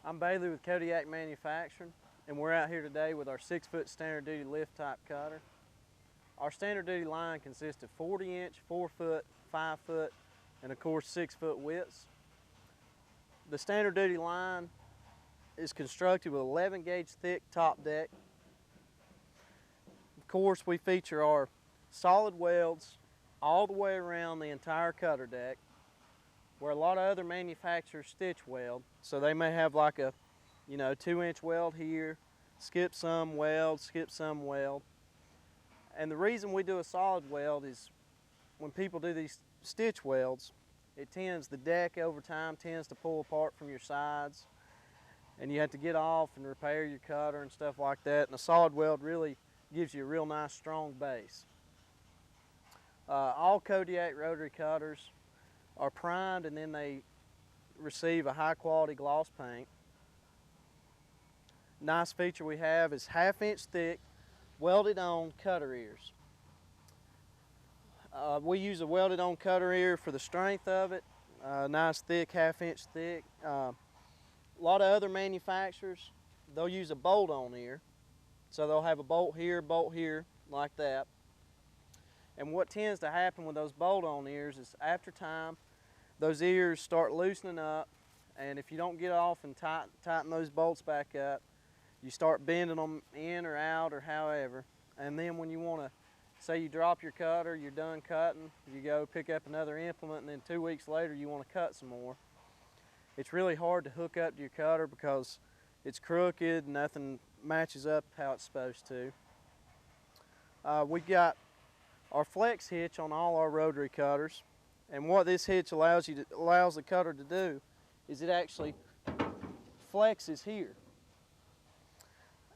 I'm Bailey with Kodiak Manufacturing, and we're out here today with our 6-foot standard duty lift type cutter. Our standard duty line consists of 40-inch, 4-foot, 5-foot, and of course 6-foot widths. The standard duty line is constructed with 11 gauge thick top deck. Of course, we feature our solid welds all the way around the entire cutter deck, where a lot of other manufacturers stitch weld. So they may have like a 2-inch weld here, skip some weld, skip some weld. And the reason we do a solid weld is when people do these stitch welds, the deck over time tends to pull apart from your sides, and you have to get off and repair your cutter and stuff like that. And a solid weld really gives you a real nice strong base. All Kodiak rotary cutters are primed, and then they receive a high quality gloss paint. Nice feature we have is 1/2-inch thick welded on cutter ears. We use a welded on cutter ear for the strength of it. Nice thick, 1/2-inch thick. A lot of other manufacturers, they'll use a bolt on ear. So they'll have a bolt here, like that. And what tends to happen with those bolt on ears is after time, those ears start loosening up, and if you don't get off and tighten those bolts back up, you start bending them in or out or however. And then when you want to, say you drop your cutter, you're done cutting, you go pick up another implement, and then 2 weeks later you want to cut some more. It's really hard to hook up to your cutter because it's crooked and nothing matches up how it's supposed to. We've got our flex hitch on all our rotary cutters. And what this hitch allows the cutter to do is it actually flexes here.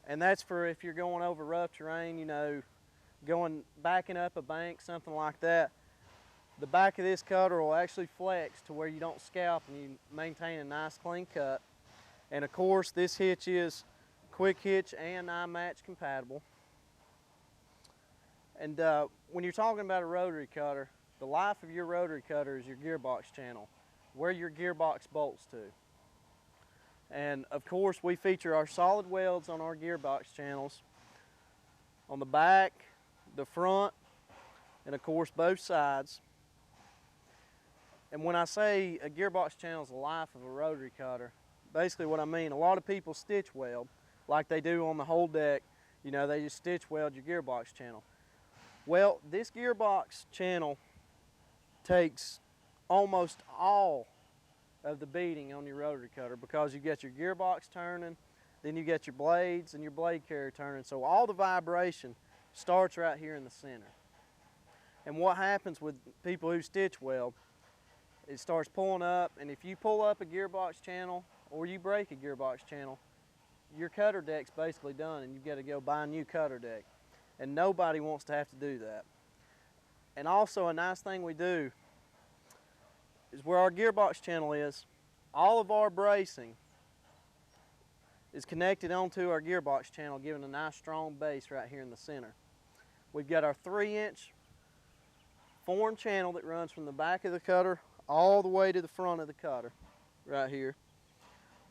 And that's for if you're going over rough terrain, backing up a bank, something like that. The back of this cutter will actually flex to where you don't scalp and you maintain a nice clean cut. And of course, this hitch is quick hitch and I-match compatible. And when you're talking about a rotary cutter, the life of your rotary cutter is your gearbox channel, where your gearbox bolts to. And of course, we feature our solid welds on our gearbox channels on the back, the front, and of course both sides. And when I say a gearbox channel is the life of a rotary cutter, basically what I mean, a lot of people stitch weld like they do on the whole deck. They just stitch weld your gearbox channel. Well, this gearbox channel takes almost all of the beating on your rotary cutter because you get your gearbox turning, then you get your blades and your blade carrier turning. So all the vibration starts right here in the center. And what happens with people who stitch weld, it starts pulling up, and if you pull up a gearbox channel or you break a gearbox channel, your cutter deck's basically done and you've got to go buy a new cutter deck. And nobody wants to have to do that. And also a nice thing we do is where our gearbox channel is, all of our bracing is connected onto our gearbox channel, giving a nice strong base right here in the center. We've got our 3-inch form channel that runs from the back of the cutter all the way to the front of the cutter right here,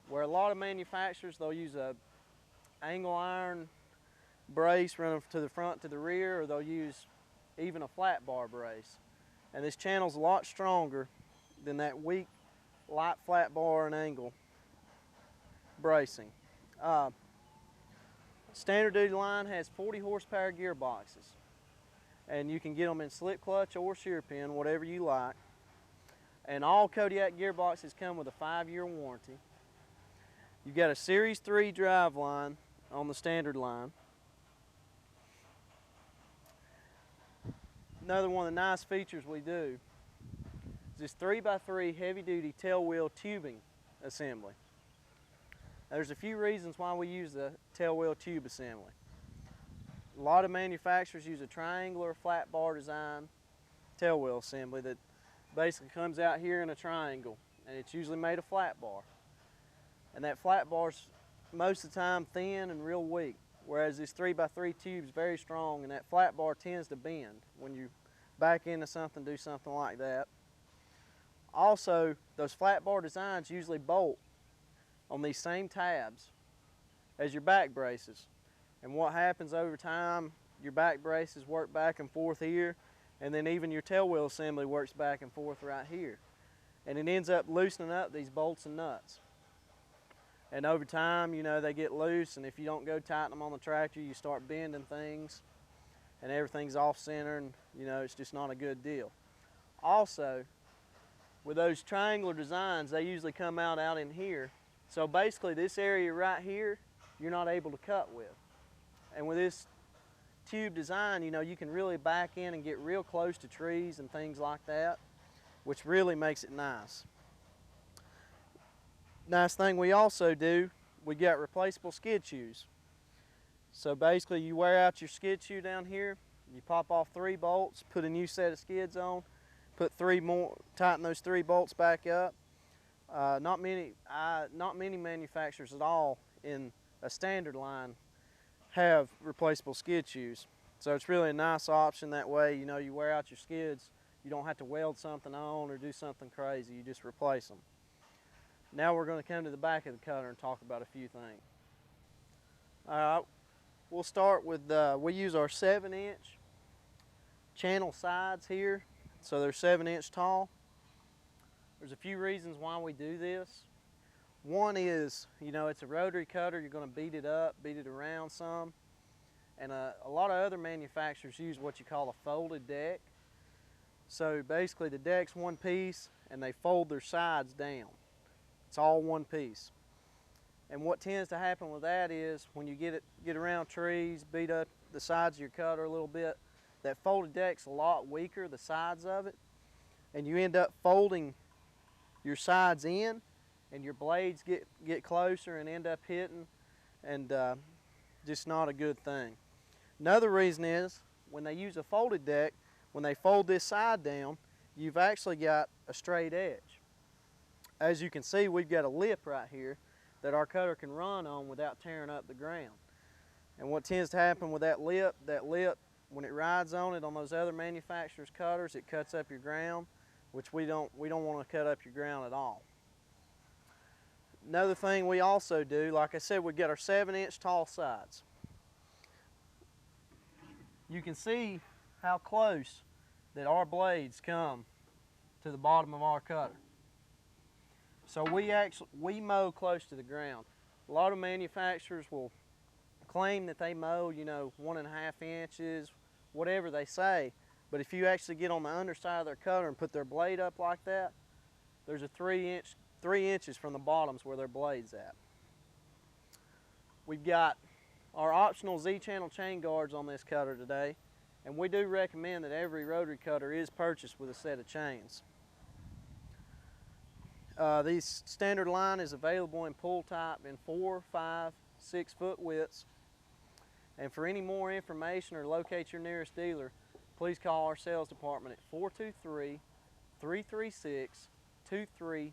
where a lot of manufacturers, they'll use a angle iron brace running to the front to the rear, or they'll use even a flat bar brace. And this channel's a lot stronger than that weak light flat bar and angle bracing. Standard duty line has 40 horsepower gearboxes, and you can get them in slip clutch or shear pin, whatever you like. And all Kodiak gearboxes come with a 5-year warranty. You've got a Series 3 drive line on the standard line. Another one of the nice features we do is this 3x3 heavy-duty tail wheel tubing assembly. Now, there's a few reasons why we use the tail wheel tube assembly. A lot of manufacturers use a triangular flat bar design tail wheel assembly that basically comes out here in a triangle, and it's usually made of flat bar. And that flat bar's most of the time thin and real weak, whereas this 3x3 tube is very strong, and that flat bar tends to bend when you back into something, do something like that. Also, those flat bar designs usually bolt on these same tabs as your back braces. And what happens over time, your back braces work back and forth here, and then even your tail wheel assembly works back and forth right here. And it ends up loosening up these bolts and nuts. And over time, you know, they get loose, and if you don't go tighten them on the tractor, you start bending things, and everything's off center, and you know, it's just not a good deal. Also, with those triangular designs, they usually come out in here. So basically this area right here, you're not able to cut with. And with this tube design, you know, you can really back in and get real close to trees and things like that, which really makes it nice. Nice thing we also do, we got replaceable skid shoes. So basically you wear out your skid shoe down here, you pop off 3 bolts, put a new set of skids on, put 3 more, tighten those 3 bolts back up. Not many manufacturers at all in a standard line have replaceable skid shoes. So it's really a nice option. That way, you know, you wear out your skids, you don't have to weld something on or do something crazy, you just replace them. Now we're going to come to the back of the cutter and talk about a few things. Alright, we'll start with, we use our 7-inch channel sides here, so they're 7-inch tall. There's a few reasons why we do this. One is, you know, it's a rotary cutter, you're going to beat it up, beat it around some. And a lot of other manufacturers use what you call a folded deck. So basically the deck's one piece and they fold their sides down. It's all one piece. And what tends to happen with that is when you get around trees, beat up the sides of your cutter a little bit, that folded deck's a lot weaker, the sides of it, and you end up folding your sides in and your blades get closer and end up hitting, and just not a good thing. Another reason is when they use a folded deck, when they fold this side down, you've actually got a straight edge. As you can see, we've got a lip right here that our cutter can run on without tearing up the ground. And what tends to happen with that lip, when it rides on it on those other manufacturers' cutters, it cuts up your ground, which we don't want to cut up your ground at all. Another thing we also do, like I said, we've got our 7-inch tall sides. You can see how close that our blades come to the bottom of our cutter. So we mow close to the ground. A lot of manufacturers will claim that they mow, you know, 1.5 inches, whatever they say. But if you actually get on the underside of their cutter and put their blade up like that, there's a 3 inches from the bottoms where their blade's at. We've got our optional Z-channel chain guards on this cutter today, and we do recommend that every rotary cutter is purchased with a set of chains. These standard line is available in pull type in 4, 5, 6 foot widths. And for any more information or locate your nearest dealer, please call our sales department at 423-336-2390.